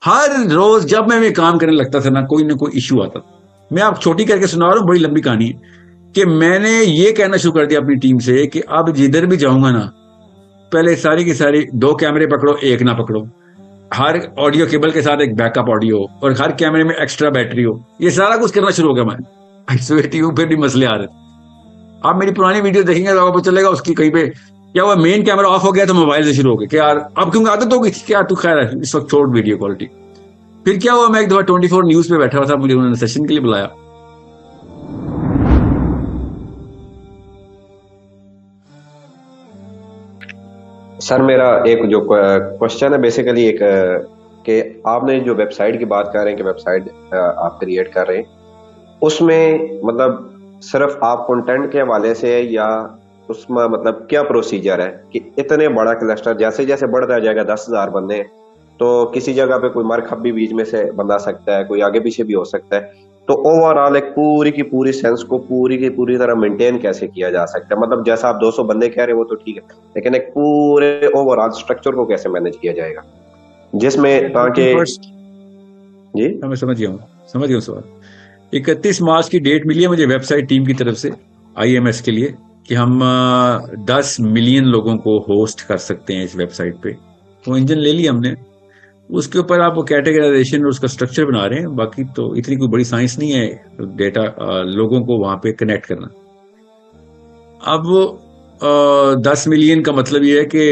ہر روز جب میں بھی کام کرنے لگتا تھا نہ کوئی ایشو آتا تھا. میں آپ چھوٹی کر کے سنا رہا ہوں, بڑی لمبی کہانی ہے کہ میں نے یہ کہنا شروع کر دیا اپنی ٹیم سے کہ اب جدھر بھی جاؤں گا نا, پہلے ساری کی ساری 2 کیمرے پکڑو, 1 نہ پکڑو, ہر آڈیو کیبل کے ساتھ ایک بیک اپ آڈیو, اور ہر کیمرے میں ایکسٹرا بیٹری ہو. یہ سارا کچھ کرنا شروع ہو گیا میں. پھر بھی مسئلے آ رہے تھے. آپ میری پرانی ویڈیو دیکھیں گے تو آپ کو چلے گا اس کی کہیں پہ کیا ہوا, مین کیمرہ آف ہو گیا تو موبائل سے شروع ہو گیا کہ یار اب کیونکہ عادت ہو گئی تھی کیا, تو خیر ہے اس وقت چھوڑ ویڈیو کوالٹی. پھر کیا ہوا, میں ایک دفعہ 24 نیوز پہ بیٹھا ہوا تھا, مجھے انہوں نے سیشن کے لیے بلایا. سر میرا ایک جو کوشچن ہے بیسیکلی ایک کہ آپ نے جو ویب سائٹ کی بات کر رہے ہیں کہ ویب سائٹ آپ کریٹ کر رہے ہیں, اس میں مطلب صرف آپ کنٹینٹ کے حوالے سے یا اس میں مطلب کیا پروسیجر ہے کہ اتنے بڑا کلسٹر جیسے جیسے بڑھتا جائے گا 10,000 بندے تو کسی جگہ پہ کوئی مرکب بھی بیچ میں سے بنا سکتا ہے, کوئی آگے پیچھے بھی ہو سکتا ہے, تو اوور آل ایک پوری کی پوری سینس کو پوری کی پوری طرح مینٹین کیسے کیا جا سکتا ہے؟ مطلب جیسا آپ 200 بندے کہہ رہے ہیں وہ تو ٹھیک ہے, لیکن ایک پورے اوور آل اسٹرکچر کو کیسے مینج کیا جائے گا جس میں تاکہ جی میں سمجھ گیا ہوں سوال. 31 مارچ کی ڈیٹ ملی ہے مجھے ویب سائٹ ٹیم کی طرف سے IMS کے لیے کہ ہم 10 ملین لوگوں کو ہوسٹ کر سکتے ہیں اس ویب سائٹ پہ. وہ انجن لے لیا ہم نے, اس کے اوپر آپ وہ کیٹیگرائزیشن اور اس کا اسٹرکچر بنا رہے ہیں. باقی تو اتنی کوئی بڑی سائنس نہیں ہے ڈیٹا لوگوں کو وہاں پہ کنیکٹ کرنا. اب 10 ملین کا مطلب یہ ہے کہ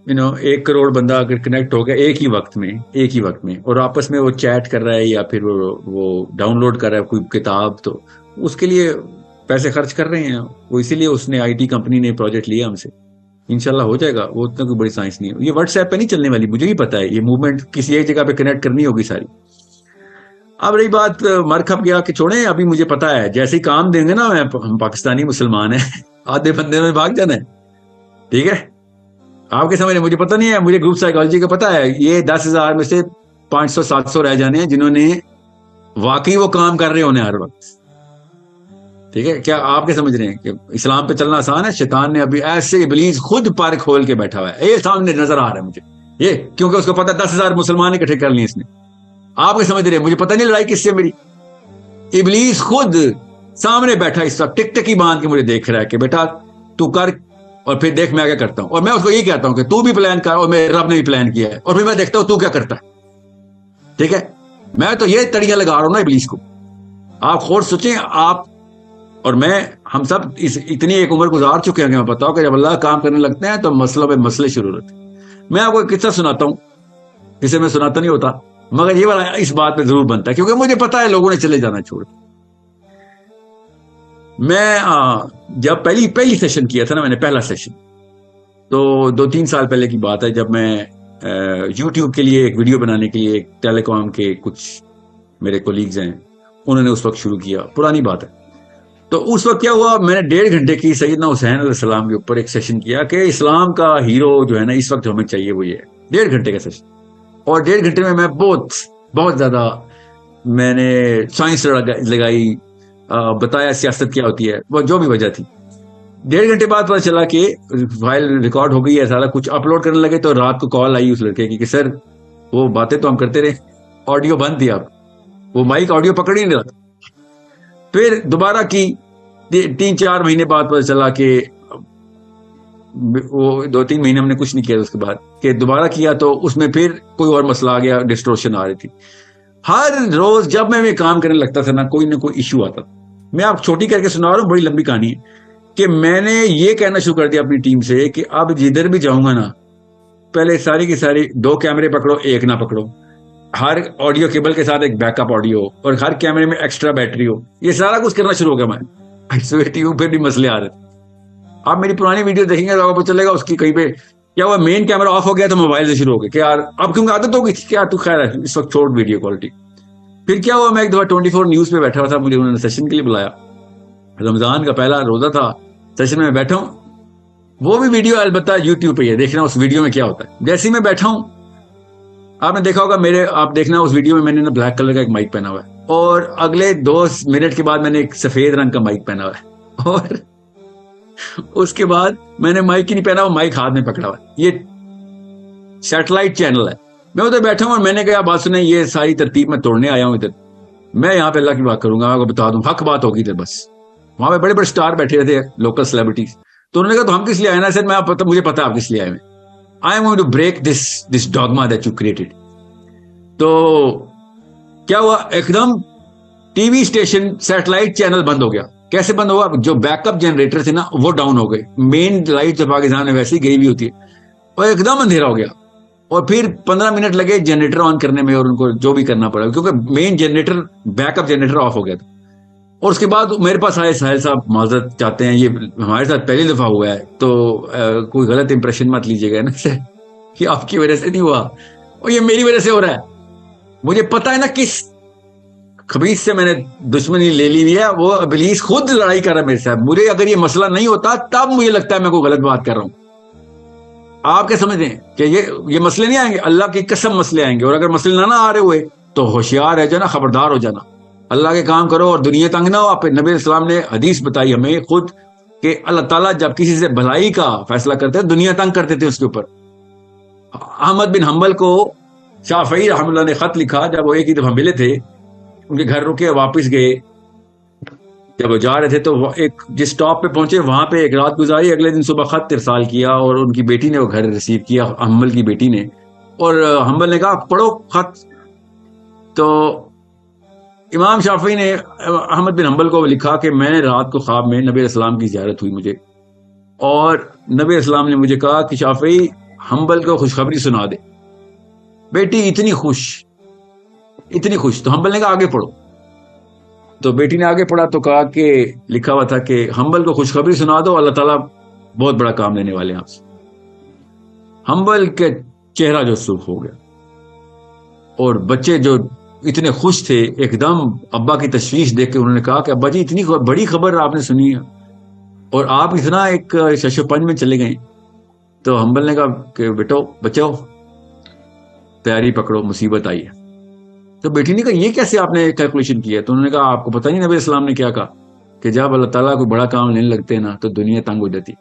1 کروڑ بندہ اگر کنیکٹ ہو گیا ایک ہی وقت میں اور آپس میں وہ چیٹ کر رہا ہے یا پھر وہ ڈاؤن لوڈ کر رہا ہے کوئی کتاب, تو اس کے لیے پیسے خرچ کر رہے ہیں وہ, اسی لیے اس نے IT کمپنی نے پروجیکٹ لیا ہم سے. انشاءاللہ ہو جائے گا, وہ اتنا کوئی بڑی سائنس نہیں ہے. یہ واٹس ایپ پہ نہیں چلنے والی, مجھے بھی پتا ہے یہ موومنٹ کسی ایک جگہ پہ کنیکٹ کرنی ہوگی ساری. اب رہی بات مرکب گیا کہ چھوڑیں, ابھی مجھے پتا ہے جیسے ہی کام دیں گے نا, ہم پاکستانی مسلمان ہیں, آدھے بندے میں بھاگ جانا ہے. ٹھیک ہے, آپ کے سمجھ, مجھے پتہ نہیں ہے, مجھے گروپ سائیکالوجی کا پتا ہے. یہ 10,000 میں سے 500-700 رہ جانے ہیں جنہوں نے واقعی وہ کام کر رہے ہونے ہر وقت. ٹھیک ہے, کیا آپ کے سمجھ رہے ہیں کہ اسلام پہ چلنا آسان ہے؟ شیطان نے ابھی ایسے ابلیس خود پر کھول کے بیٹھا ہوا ہے, یہ سامنے نظر آ رہا ہے مجھے, یہ کیونکہ اس کو پتا 10,000 مسلمان اکٹھے کر لیے اس نے. آپ کے سمجھ رہے ہیں, مجھے پتہ نہیں لڑائی کس سے میری. ابلیس خود سامنے بیٹھا اس وقت ٹک ٹکی باندھ کے مجھے دیکھ رہا ہے کہ بیٹا تو کر, اور پھر دیکھ میں کیا کرتا ہوں. اور میں اس کو یہ کہتا ہوں کہ تو بھی پلان کر, اور میرے رب نے بھی پلان کیا ہے, اور پھر میں دیکھتا ہوں تو کیا کرتا ہے. ٹھیک ہے, میں تو یہ تڑیاں لگا رہا ہوں نا ابلیس کو. آپ خود سوچیں, آپ اور میں, ہم سب اتنی ایک عمر گزار چکے ہیں کہ میں بتاؤ کہ جب اللہ کام کرنے لگتے ہیں تو مسئلہ پہ مسئلے شروع ہوتے ہیں. میں آپ کو ایک قصہ سناتا ہوں, اسے میں سناتا نہیں ہوتا, مگر یہ والا اس بات پہ ضرور بنتا ہے کیونکہ مجھے پتا ہے لوگوں نے چلے جانا چھوڑ. میں جب پہلی سیشن کیا تھا نا, میں نے پہلا سیشن, تو 2-3 سال پہلے کی بات ہے, جب میں YouTube کے لیے ایک ویڈیو بنانے کے لیے ایک ٹیلی کام کے کچھ میرے کولیگز ہیں, انہوں نے اس وقت شروع کیا, پرانی بات ہے. تو اس وقت کیا ہوا, میں نے 1.5 گھنٹے کی سیدنا حسین علیہ السلام کے اوپر ایک سیشن کیا کہ اسلام کا ہیرو جو ہے نا اس وقت ہمیں چاہیے وہ یہ ہے. 1.5 گھنٹے کا سیشن, اور 1.5 گھنٹے میں بہت زیادہ میں نے سائنس لگائی, بتایا سیاست کیا ہوتی ہے, وہ جو بھی وجہ تھی. 1.5 گھنٹے بعد پتا چلا کہ فائل ریکارڈ ہو گئی ہے, سارا کچھ اپلوڈ کرنے لگے. تو رات کو کال آئی اس لڑکے کی کہ سر وہ باتیں تو ہم کرتے رہے, آڈیو بند تھی, آپ وہ مائک آڈیو پکڑ ہی نہیں رہا. پھر دوبارہ کی 3-4 مہینے بعد پتا چلا کہ وہ 2-3 مہینے ہم نے کچھ نہیں کیا. اس کے بعد کہ دوبارہ کیا تو اس میں پھر کوئی اور مسئلہ آ گیا, ڈسٹورشن آ رہی تھی. ہر روز جب میں بھی کام کرنے لگتا تھا نہ کوئی ایشو آتا. میں آپ چھوٹی کر کے سنا رہا ہوں, بڑی لمبی کہانی ہے کہ میں نے یہ کہنا شروع کر دیا اپنی ٹیم سے کہ اب جدھر بھی جاؤں گا نا, پہلے ساری کی ساری 2 کیمرے پکڑو, 1 نہ پکڑو, ہر آڈیو کیبل کے ساتھ ایک بیک اپ آڈیو, اور ہر کیمرے میں ایکسٹرا بیٹری ہو. یہ سارا کچھ کرنا شروع ہو گیا میں. پھر بھی مسئلے آ رہے تھے. آپ میری پرانی ویڈیو دیکھیں گے تو آپ کو چلے گا اس کی کہیں پہ کیا ہوا, مین کیمرہ آف ہو گیا تو موبائل سے شروع ہو گیا کہ یار اب کیونکہ عادت ہو گئی تھی کیا, تو خیر ہے اس وقت چھوڑ ویڈیو کوالٹی. پھر کیا ہوا, میں ایک دفعہ 24 نیوز پہ بیٹھا ہوا تھا, مجھے انہوں نے سیشن کے لیے بلایا. رمضان کا پہلا روزہ تھا, سیشن میں بیٹھا ہوں. وہ بھی ویڈیو البتہ YouTube پہ ہے, دیکھنا اس ویڈیو میں کیا ہوتا ہے. جیسے ہی میں بیٹھا ہوں, آپ نے دیکھا ہوگا آپ دیکھنا اس ویڈیو میں نے نا بلیک کلر کا ایک مائک پہنا ہوا ہے, اور اگلے 2 منٹ کے بعد میں نے ایک سفید رنگ کا مائک پہنا ہوا ہے, اور اس کے بعد میں نے مائک ہی نہیں پہنا, وہ مائک ہاتھ میں پکڑا ہوا ہے. یہ سیٹلائٹ چینل ہے, میں ادھر بیٹھا ہوں اور میں نے کہا بات سنیں یہ ساری ترتیب میں توڑنے آیا ہوں ادھر, میں یہاں پہ اللہ کی بات کروں گا, آپ کو بتا دوں حق بات ہوگی ادھر بس. وہاں پہ بڑے بڑے اسٹار بیٹھے رہتے لوکل سیلیبریٹیز, تو انہوں نے کہا تو ہم کس لیے آئے نا سر, مجھے پتا آپ کس لیے آئے ہیں, I am going to break this dogma that you created. تو کیا ہوا, ایک دم T V station satellite channel بند ہو گیا. کیسے بند ہوا, جو بیک اپ جنریٹر تھے نا وہ ڈاؤن ہو گئے, مین لائٹ جو پاکستان میں ویسے ہی گئی ہوئی ہوتی ہے, اور ایک دم اندھیرا ہو گیا. اور پھر 15 منٹ لگے جنریٹر آن کرنے میں, اور ان کو جو بھی کرنا پڑا کیونکہ main generator back up generator off ہو گیا تھا. اور اس کے بعد میرے پاس آئے, ساحل صاحب معذرت چاہتے ہیں, یہ ہمارے ساتھ پہلی دفعہ ہوا ہے تو کوئی غلط امپریشن مت لیجیے گا نا کہ آپ کی وجہ سے نہیں ہوا, اور یہ میری وجہ سے ہو رہا ہے. مجھے پتا ہے نا کس خبیث سے میں نے دشمنی لے لی ہے, وہ ابلیس خود لڑائی کر رہا ہے میرے ساتھ. مجھے اگر یہ مسئلہ نہیں ہوتا تب مجھے لگتا ہے میں کوئی غلط بات کر رہا ہوں. آپ کیا سمجھتے ہیں کہ یہ مسئلے نہیں آئیں گے؟ اللہ کی قسم مسئلے آئیں گے, اور اگر مسئلے نہ آ رہے ہوئے تو ہوشیار رہ جانا, خبردار ہو جانا, اللہ کے کام کرو اور دنیا تنگ نہ ہو. آپ نبی السلام نے حدیث بتائی ہمیں خود کہ اللہ تعالیٰ جب کسی سے بھلائی کا فیصلہ کرتے ہیں دنیا تنگ کرتے تھے اس کے اوپر. احمد بن حنبل کو شافعی رحمہ اللہ نے خط لکھا, جب وہ ایک ہی دفعہ ملے تھے, ان کے گھر رکے, واپس گئے. جب وہ جا رہے تھے تو ایک جس اسٹاپ پہ پہنچے وہاں پہ ایک رات گزاری, اگلے دن صبح خط ارسال کیا, اور ان کی بیٹی نے وہ گھر ریسیو کیا, حنبل کی بیٹی نے. اور حنبل نے کہا پڑھو خط. تو امام شافعی نے احمد بن حنبل کو لکھا کہ میں نے رات کو خواب میں نبی السلام کی زیارت ہوئی مجھے, اور نبی السلام نے مجھے کہا کہ شافعی حنبل کو خوشخبری سنا دے. بیٹی اتنی خوش, اتنی خوش. تو حنبل نے کہا آگے پڑھو. تو بیٹی نے آگے پڑھا تو کہا کہ لکھا ہوا تھا کہ حنبل کو خوشخبری سنا دو, اللہ تعالیٰ بہت بڑا کام لینے والے ہیں آپ سے. حنبل کے چہرہ جو سرخ ہو گیا, اور بچے جو اتنے خوش تھے ایک دم ابا کی تشویش دیکھ کے انہوں نے کہا کہ ابا جی اتنی بڑی خبر آپ نے سنی ہے اور آپ اتنا ایک شش و پنج میں چلے گئے. تو حنبل نے کہا کہ بیٹو بچاؤ, تیاری پکڑو, مصیبت آئی ہے. تو بیٹی نے کہا یہ کیسے آپ نے کیلکولیشن کیا؟ تو انہوں نے کہا آپ کو پتہ نہیں نبی اسلام نے کیا کہا کہ جب اللہ تعالیٰ کوئی بڑا کام لینے لگتے ہیں نا تو دنیا تنگ ہو جاتی.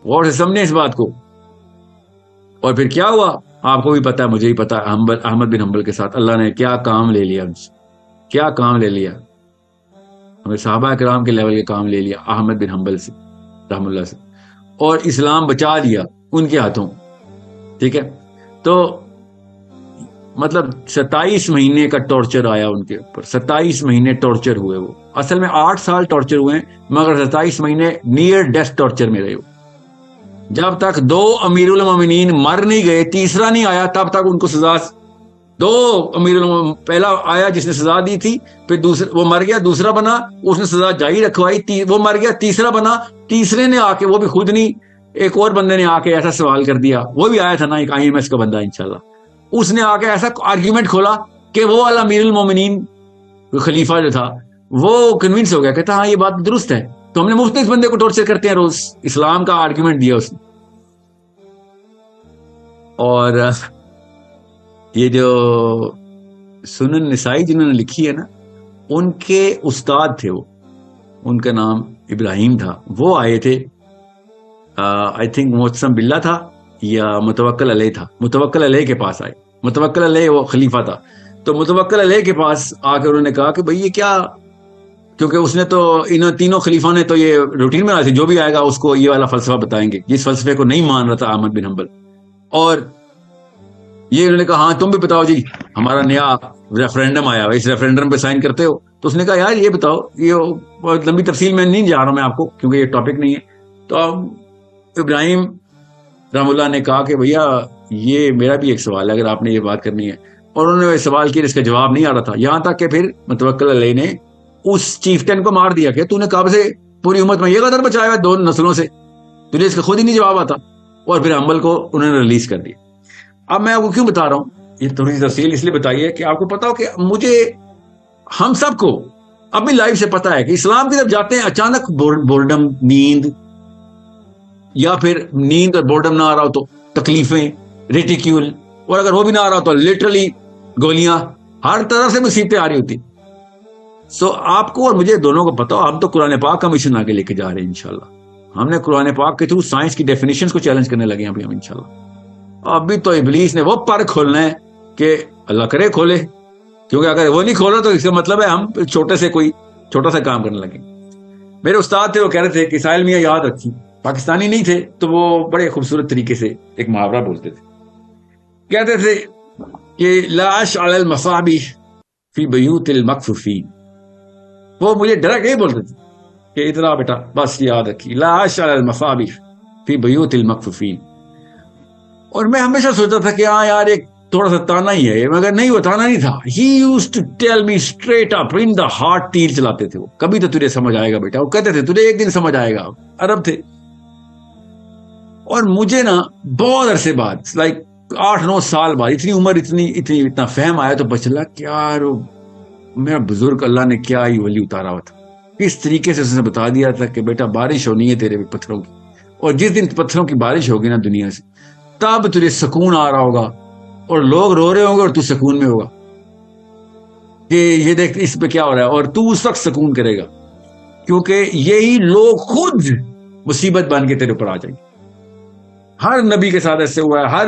غور سے سمجھیں اس بات کو. اور پھر کیا ہوا آپ کو بھی پتا ہے, مجھے بھی پتا ہے, احمد بن حنبل کے ساتھ اللہ نے کیا کام لے لیا, کیا کام لے لیا. ہمیں صحابہ کرام کے لیول کے کام لے لیا احمد بن حنبل سے رحم اللہ سے, اور اسلام بچا دیا ان کے ہاتھوں. ٹھیک ہے, تو مطلب 27 مہینے کا ٹارچر آیا ان کے اوپر. 27 مہینے ٹارچر ہوئے. وہ اصل میں 8 سال ٹارچر ہوئے ہیں, مگر 27 مہینے نیئر ڈیتھ ٹارچر میں رہے. جب تک 2 امیر المومنین مر نہیں گئے, تیسرا نہیں آیا, تب تک ان کو سزا. 2 امیر المومنین, پہلا آیا جس نے سزا دی تھی, پھر دوسرا وہ مر گیا, دوسرا بنا اس نے سزا جاری رکھوائی, وہ مر گیا, تیسرا بنا, تیسرے نے آ کے, وہ بھی خود نہیں, ایک اور بندے نے آ کے ایسا سوال کر دیا, وہ بھی آیا تھا نا ایک IMS کا بندہ انشاءاللہ, اس نے آ کے ایسا آرگیومنٹ کھولا کہ وہ والا امیر المومنین خلیفہ جو تھا وہ کنونس ہو گیا, کہتا ہاں یہ بات درست ہے, تو ہم نے مفت اس بندے کو ٹارچر کرتے ہیں روز. اسلام کا آرگیومنٹ دیا اس نے. اور یہ جو سنن نسائی جنہوں نے لکھی ہے نا, ان کے استاد تھے وہ, ان کا نام ابراہیم تھا. وہ آئے تھے, آئی تھنک معتصم باللہ تھا یا متوکل علیہ تھا, متوکل علیہ کے پاس آئے. متوکل علیہ وہ خلیفہ تھا, تو متوکل علیہ کے پاس آ کر انہوں نے کہا کہ بھئی یہ کیا, کیونکہ اس نے تو ان تینوں خلیفوں نے تو یہ روٹین میں جو بھی آئے گا اس کو یہ والا فلسفہ بتائیں گے. جس فلسفے کو نہیں مان رہا تھا احمد بن حنبل, اور یہ انہوں نے کہا ہاں تم بھی بتاؤ جی, ہمارا نیا ریفرینڈم آیا, اس ریفرینڈم پہ سائن کرتے ہو. تو اس نے کہا یار یہ بتاؤ, یہ بہت لمبی تفصیل میں نہیں جا رہا ہوں میں آپ کو کیونکہ یہ ٹاپک نہیں ہے. تو ابراہیم رحم اللہ نے کہا کہ بھیا یہ میرا بھی ایک سوال ہے اگر آپ نے یہ بات کرنی ہے. اور انہوں نے سوال کیا, اس کا جواب نہیں آ رہا تھا, یہاں تک کہ پھر متوکل علیہ نے اس چیفٹن کو مار دیا کہ تو نے کب سے پوری امت میں یہ قدر بچایا ہے 2 نسلوں سے, تجھے اس کا خود ہی نہیں جواب آتا. اور پھر حنبل کو انہوں نے ریلیز کر دیا. اب میں آپ کو کیوں بتا رہا ہوں یہ تھوڑی سی تفصیل اس لیے بتائیے کہ آپ کو پتا ہو کہ مجھے, ہم سب کو اپنی لائف سے پتا ہے کہ اسلام کی طرف جاتے ہیں اچانک بورڈم, نیند, یا پھر نیند اور بورڈم نہ آ رہا ہو تو تکلیفیں, ریٹیکیول, اور اگر وہ بھی نہ آ رہا ہو تو لٹرلی گولیاں, ہر طرف سے مصیبتیں آ رہی ہوتی. سو آپ کو اور مجھے دونوں کو پتا ہو, ہم تو قرآن پاک کا مشن آگے لے کے جا رہے ہیں انشاءاللہ. ہم نے قرآن پاک کے تھرو سائنس کی ڈیفینیشنز کو چیلنج کرنے لگے ہیں ابھی ہم انشاءاللہ. ابھی تو ابلیس نے وہ پر کھولنا ہے کہ اللہ کرے کھولے، کیونکہ اگر وہ نہیں کھولا تو اس کا مطلب ہے ہم چھوٹا سا کام کرنے لگے. میرے استاد تھے، وہ کہہ رہے تھے کہ ساحل میاں یاد رکھی، پاکستانی نہیں تھے تو وہ بڑے خوبصورت طریقے سے ایک محاورہ بولتے تھے، کہتے تھے کہ لا اشعل المصابیح فی بیوت المکفوفین. وہ مجھے ڈرا کے بولتے تھے کہ ادھر بیٹا بس یاد رکھی، لا اشعل المصابیح فی بیوت المکفوفین. اور میں ہمیشہ سوچتا تھا کہ ہاں یار ایک تھوڑا سا تانا ہی ہے، مگر نہیں، وہ تانا نہیں تھا. He used to tell me straight up in the heart. تیر چلاتے تھے وہ، کبھی تو تجھے سمجھ آئے گا بیٹا، وہ کہتے تھے تجھے ایک دن سمجھ آئے گا. عرب تھے. اور مجھے نا بہت عرصے بعد، لائک 8-9 سال بعد، اتنی عمر اتنا فہم آیا تو پتہ چلا کہ یار میرا بزرگ اللہ نے کیا ہی ولی اتارا ہوا تھا. کس طریقے سے اس نے بتا دیا تھا کہ بیٹا بارش ہونی ہے تیرے پتھروں کی، اور جس دن پتھروں کی بارش ہوگی نا دنیا سے، تب تجھے سکون آ رہا ہوگا اور لوگ رو رہے ہوں گے اور تو سکون میں ہوگا کہ یہ دیکھ اس پہ کیا ہو رہا ہے، اور تو اس وقت سکون کرے گا، کیونکہ یہی لوگ خود مصیبت بن کے تیرے اوپر آ جائیں گے. ہر نبی کے ساتھ ایسے ہوا ہے، ہر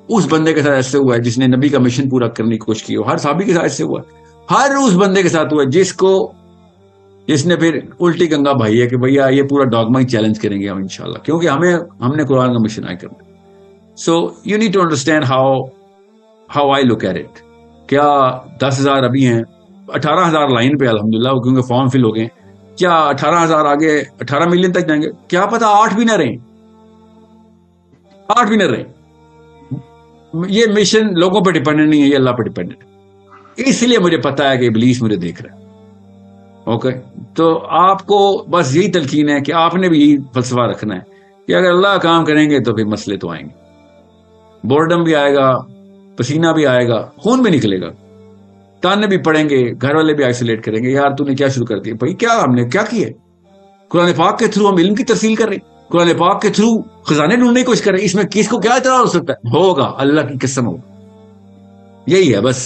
اس بندے کے ساتھ ایسے ہوا ہے جس نے نبی کا مشن پورا کرنے کی کوشش کی ہو، ہر صحابی کے ساتھ ایسے ہوا ہے، ہر اس بندے کے ساتھ ہوا ہے جس نے پھر الٹی گنگا بھائی ہے کہ بھیا یہ پورا ڈاگما ہی چیلنج کریں گے ہم انشاءاللہ، کیونکہ ہم نے قرآن کا مشن آئے کرنا. So you need to understand how I look at it. کیا 10,000 ابھی ہیں، 18,000 لائن پہ الحمدللہ، کیونکہ فارم فل ہو گئے. کیا 18,000 آگے 18 ملین تک جائیں گے؟ کیا پتا 8 بھی نہ رہیں. یہ مشن لوگوں پہ ڈیپینڈنٹ نہیں ہے، یہ اللہ پہ ڈیپینڈنٹ ہے. اس لیے مجھے پتا ہے کہ ابلیس مجھے دیکھ رہا ہے. اوکے، تو آپ کو بس یہی تلقین ہے کہ آپ نے بھی یہی فلسفہ رکھنا ہے کہ اگر اللہ کام کریں گے تو پھر مسئلے تو آئیں گے، بورڈم بھی آئے گا، پسینہ بھی آئے گا، خون بھی نکلے گا، تانے بھی پڑیں گے، گھر والے بھی آئسولیٹ کریں گے، یار تو نے کیا شروع کر دیا بھائی، کیا ہم نے کیا کیا ہے؟ قرآن پاک کے تھرو ہم علم کی ترسیل کر رہے ہیں، قرآن پاک کے تھرو خزانے ڈھونڈنے کی کوشش کر رہے ہیں، اس میں کس کو کیا اعتراض ہو سکتا ہے؟ ہوگا، اللہ کی قسم ہوگا. یہی ہے بس.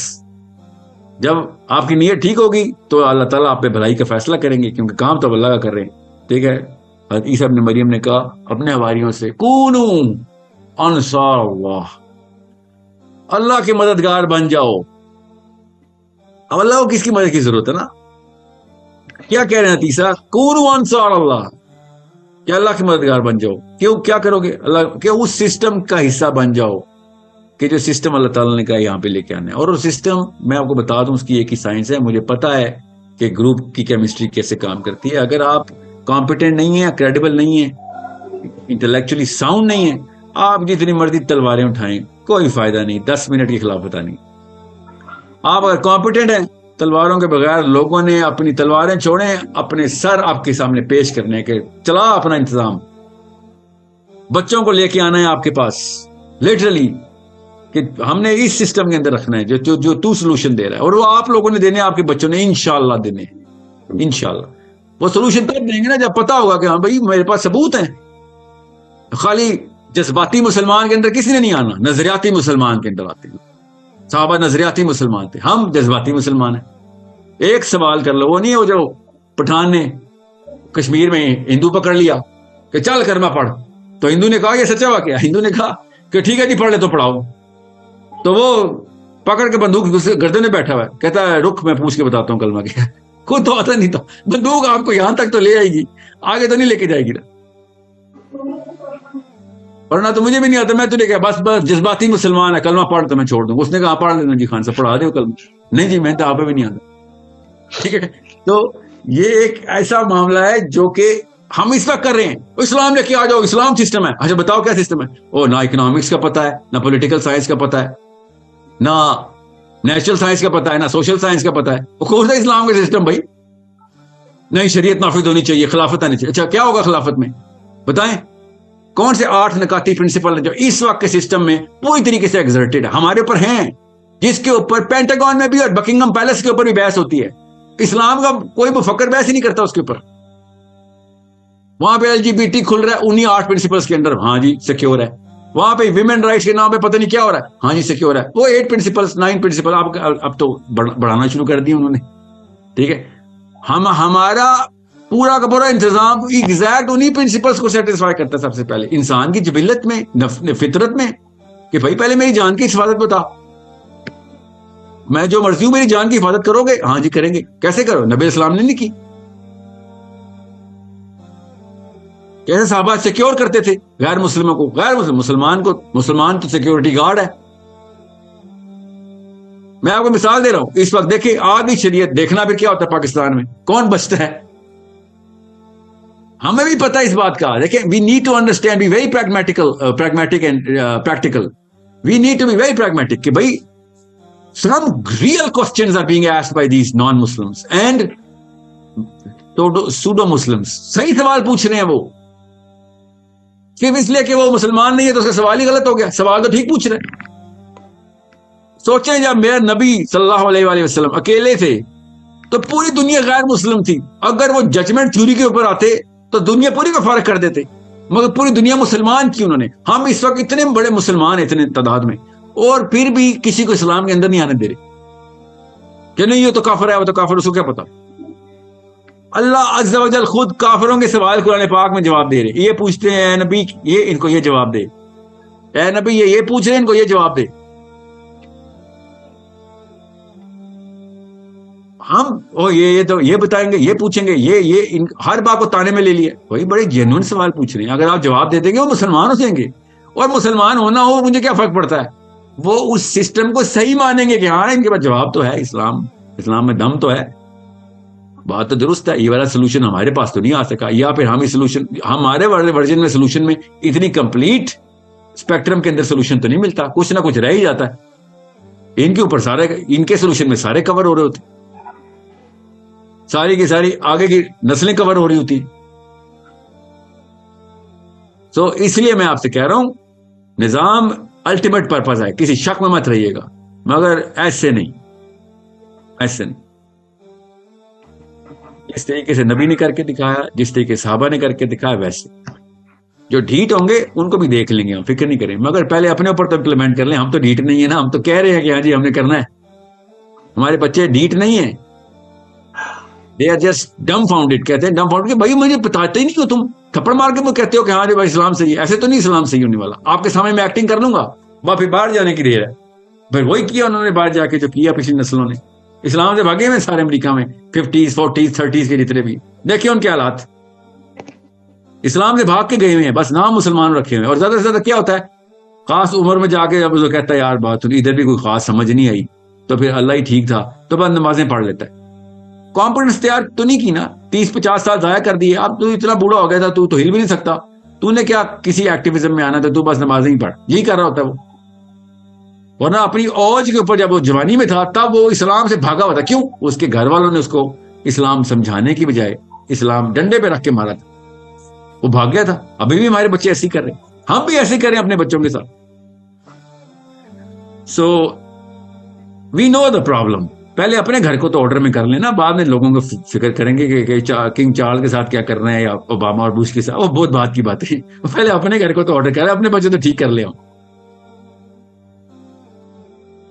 جب آپ کی نیت ٹھیک ہوگی تو اللہ تعالیٰ آپ پہ بھلائی کا فیصلہ کریں گے، کیونکہ کام تو اللہ کا کر رہے ہیں. ٹھیک ہے. حضرت عیسیٰ ابن مریم نے کہا اپنے حواریوں سے، کونو انصار اللہ، اللہ کے مددگار بن جاؤ. اب اللہ کو کس کی مدد کی ضرورت ہے نا؟ کیا کہہ رہے ہیں عیسیٰ؟ کونو انصار اللہ، کہ اللہ کے مددگار بن جاؤ. کیوں؟ کیا کرو گے؟ اللہ کہ اس سسٹم کا حصہ بن جاؤ کہ جو سسٹم اللہ تعالیٰ نے کہا یہاں پہ لے کے آنا ہے. اور وہ سسٹم میں آپ کو بتا دوں، اس کی ایک ہی سائنس ہے. مجھے پتا ہے کہ گروپ کی کیمسٹری کیسے کام کرتی ہے. اگر آپ کمپیٹنٹ نہیں ہیں، کریڈیبل نہیں ہیں، انٹلیکچولی ساؤنڈ نہیں ہیں، آپ جتنی مرضی تلواریں اٹھائیں کوئی فائدہ نہیں، 10 منٹ کی خلاف پتہ نہیں. آپ اگر کمپیٹنٹ ہیں، تلواروں کے بغیر لوگوں نے اپنی تلواریں چھوڑیں، اپنے سر آپ کے سامنے پیش کرنے کے، چلا اپنا انتظام. بچوں کو لے کے آنا ہے آپ کے پاس لٹرلی، کہ ہم نے اس سسٹم کے اندر رکھنا ہے جو تو سولوشن دے رہا ہے، اور وہ آپ لوگوں نے دینے، آپ کے بچوں نے انشاءاللہ دینے. انشاءاللہ وہ سولوشن تب دیں گے نا جب پتا ہوگا کہ ہاں بھائی میرے پاس ثبوت ہیں. خالی جذباتی مسلمان کے اندر کسی نے نہیں آنا، نظریاتی مسلمان کے اندر آتے ہیں. صحابہ نظریاتی مسلمان تھے، ہم جذباتی مسلمان ہیں. ایک سوال کر لو، وہ نہیں ہے وہ جو پٹھان نے کشمیر میں ہندو پکڑ لیا کہ چل کلمہ پڑھ، تو ہندو نے کہا یہ سچا واقعہ، ہندو نے کہا کہ ٹھیک ہے جی پڑھ لے تو پڑھاؤ. تو وہ پکڑ کے بندوق گردن میں بیٹھا ہوا ہے، کہتا ہے رک میں پوچھ کے بتاتا ہوں کلمہ کیا. خود تو آتا نہیں، تو بندوق آپ کو یہاں تک تو لے آئے گی، آگے تو نہیں لے کے جائے گی نا. ورنہ تو مجھے بھی نہیں آتا، میں تو نے کہا بس جذباتی مسلمان ہے، کلمہ پڑھ تو میں چھوڑ دوں. اس نے کہا پڑھ لینا جی خان صاحب، پڑھا دے کلمہ. نہیں جی میں تو آپ بھی نہیں آتا. ٹھیک ہے. تو یہ ایک ایسا معاملہ ہے جو کہ ہم اس وقت کر رہے ہیں. اسلام لے کے آ جاؤ، اسلام سسٹم ہے. اچھا بتاؤ کیا سسٹم ہے؟ او نہ اکنامکس کا پتہ ہے، نہ پولیٹیکل سائنس کا پتہ ہے، نہ نیچرل سائنس کا پتہ ہے، نہ سوشل سائنس کا پتہ ہے. وہ کون سا اسلام کا سسٹم بھائی؟ نہیں شریعت نافذ ہونی چاہیے، خلافت آنی چاہیے. اچھا کیا ہوگا خلافت میں؟ بتائیں کون سے 8 نکاتی پرنسپل ہیں جو اس وقت کے سسٹم میں پوری طریقے سے ایگزرٹڈ ہے، ہمارے اوپر ہیں، جس کے اوپر پینٹاگون میں بھی اور بکنگم پیلس کے اوپر بھی بحث ہوتی ہے. اسلام کا کوئی مفکر بحث ہی نہیں کرتا اس کے اوپر. وہاں پہ LGBT کھل رہا ہے انہی 8 پرنسپلس کے اندر، ہاں جی سیکیور ہے. وہاں پہ ویمن رائٹس کے نام پہ پتہ نہیں کیا ہو رہا ہے، ہاں جی سیکیور ہے. وہ 8 پرنسپلس 9 پرنسپل اب تو بڑھانا شروع کر دی انہوں نے. ٹھیک ہے. ہمارا پورا کا پورا انتظام ایگزیکٹ انہی پرنسپلس کو سیٹسفائی کرتا ہے. سب سے پہلے انسان کی جبلت میں، فطرت میں کہ بھائی پہلے میری جان کی حفاظت بتا, میں جو مرضی ہوں میری جان کی حفاظت کرو گے؟ ہاں جی کریں گے. کیسے کرو؟ نبی اسلام نے نہیں کی. کیسے صحابہ سیکیور کرتے تھے غیر مسلموں کو؟ مسلمان تو سیکیورٹی گارڈ ہے. میں آپ کو مثال دے رہا ہوں. اس وقت دیکھیں آدھی شریعت دیکھنا بھی کیا ہوتا ہے پاکستان میں, کون بچتا ہے؟ ہمیں بھی پتا اس بات کا. دیکھیں we need to understand, be very pragmatic and practical. We need to be very pragmatic کہ بھائی some real questions are being asked by these non-Muslims and pseudo-Muslims. صحیح سوال پوچھ رہے ہیں وہ, صرف اس لیے کہ وہ مسلمان نہیں ہے تو اس کا سوال ہی غلط ہو گیا. سوال تو ٹھیک پوچھ رہے ہیں. سوچیں جب میرا نبی صلی اللہ علیہ وآلہ وسلم اکیلے تھے تو پوری دنیا غیر مسلم تھی. اگر وہ ججمنٹ تھیوری کے اوپر آتے تو دنیا پوری کو فرق کر دیتے, مگر پوری دنیا مسلمان کی انہوں نے. ہم اس وقت اتنے بڑے مسلمان ہیں اتنے تعداد میں, اور پھر بھی کسی کو اسلام کے اندر نہیں آنے دے رہے کہ نہیں یہ تو کافر ہے وہ تو کافر, اس کو کیا پتا. اللہ عز و جل خود کافروں کے سوال قرآن پاک میں جواب دے رہے. یہ پوچھتے ہیں اے نبی یہ, ان کو یہ جواب دے. اے نبی یہ پوچھ رہے ہیں, ان کو یہ جواب دے. ہم یہ تو یہ بتائیں گے, یہ پوچھیں گے, یہ ہر بات کو تانے میں لے لیا. وہی بڑے جینوئن سوال پوچھ رہے ہیں. اگر آپ جواب دے دیں گے وہ مسلمان ہو جائیں گے, اور مسلمان ہونا ہو مجھے کیا فرق پڑتا ہے. وہ اس سسٹم کو صحیح مانیں گے کہ ہاں ان کے پاس جواب تو ہے, اسلام میں دم تو ہے, بات تو درست ہے. یہ والا سولوشن ہمارے پاس تو نہیں آ سکا, یا پھر ہمارے ورژن میں سولوشن میں اتنی کمپلیٹ اسپیکٹرم کے اندر سولوشن تو نہیں ملتا, کچھ نہ کچھ رہ ہی جاتا ہے. ان کے اوپر سارے, ان کے سولوشن میں سارے کور ہو رہے ہوتے, ساری کی ساری آگے کی نسلیں کور ہو رہی ہوتی. سو اس لیے میں آپ سے کہہ رہا ہوں نظام الٹیمیٹ پرپز ہے, کسی شک میں مت رہیے گا, مگر ایسے نہیں. جس طریقے سے نبی نے کر کے دکھایا, جس طریقے سے صحابہ نے کر کے دکھایا, ویسے جو ڈھیٹ ہوں گے ان کو بھی دیکھ لیں گے, ہم فکر نہیں کریں, مگر پہلے اپنے اوپر تو امپلیمنٹ کر لیں. ہم تو ڈھیٹ نہیں ہے نا, ہم تو کہہ رہے ہیں کہ ہاں جی ہم نے کرنا ہے. ہمارے بچے ڈھیٹ نہیں ہیں, they are just dumbfounded. کہتے ہیں ڈم فاؤنڈیڈ کہ بھائی مجھے بتاتے ہی نہیں, تم تھپڑ مار کے وہ کہتے ہو کہ ہاں جی بھائی اسلام صحیح ہے. ایسے تو نہیں اسلام صحیح ہونے والا. آپ کے سامنے میں ایکٹنگ کر لوں گا, پھر باہر جانے کی دیر ہے. پھر وہی کیا انہوں نے باہر جا کے جو کیا پچھلی نسلوں نے. اسلام سے بھاگے ہوئے سارے امریکہ میں 50s 40s 30s کے جتنے بھی, دیکھیں ان کے حالات. اسلام سے بھاگ کے گئے ہوئے ہیں, بس نام مسلمان رکھے ہوئے ہیں. اور زیادہ سے زیادہ کیا ہوتا ہے, خاص عمر میں جا کے جب وہ کہتا ہے یار بات ادھر بھی کوئی خاص سمجھ نہیں آئی تو پھر اللہ ہی ٹھیک تھا, تو بس نمازیں پڑھ لیتا ہے. کانفیڈنس تیار تو نہیں کی نا, 30-50 سال ضائع کر دیے. اب تو اتنا بوڑھا ہو گیا تھا, تو ہل بھی نہیں سکتا. تو نے کیا کسی ایکٹیویزم میں آنا تھا, تو بس نمازیں ہی پڑھ, یہی کر رہا ہوتا ہے وہ. ورنہ اپنی اوج کے اوپر جب وہ جوانی میں تھا تب وہ اسلام سے بھاگا ہوا تھا. کیوں؟ اس کے گھر والوں نے اس کو اسلام سمجھانے کی بجائے اسلام ڈنڈے پہ رکھ کے مارا تھا, وہ بھاگ گیا تھا. ابھی بھی ہمارے بچے ایسے ہی کر رہے ہیں, ہم بھی ایسے کریں اپنے بچوں کے ساتھ. سو وی نو دا پرابلم. پہلے اپنے گھر کو تو آرڈر میں کر لینا, بعد میں لوگوں کو فکر کریں گے کہ کنگ چارلز کے ساتھ کیا کرنا ہے یا اوباما اور بش کے ساتھ, وہ بہت بات کی بات ہے. پہلے اپنے گھر کو تو آرڈر کریں, اپنے بچے تو ٹھیک کر لے.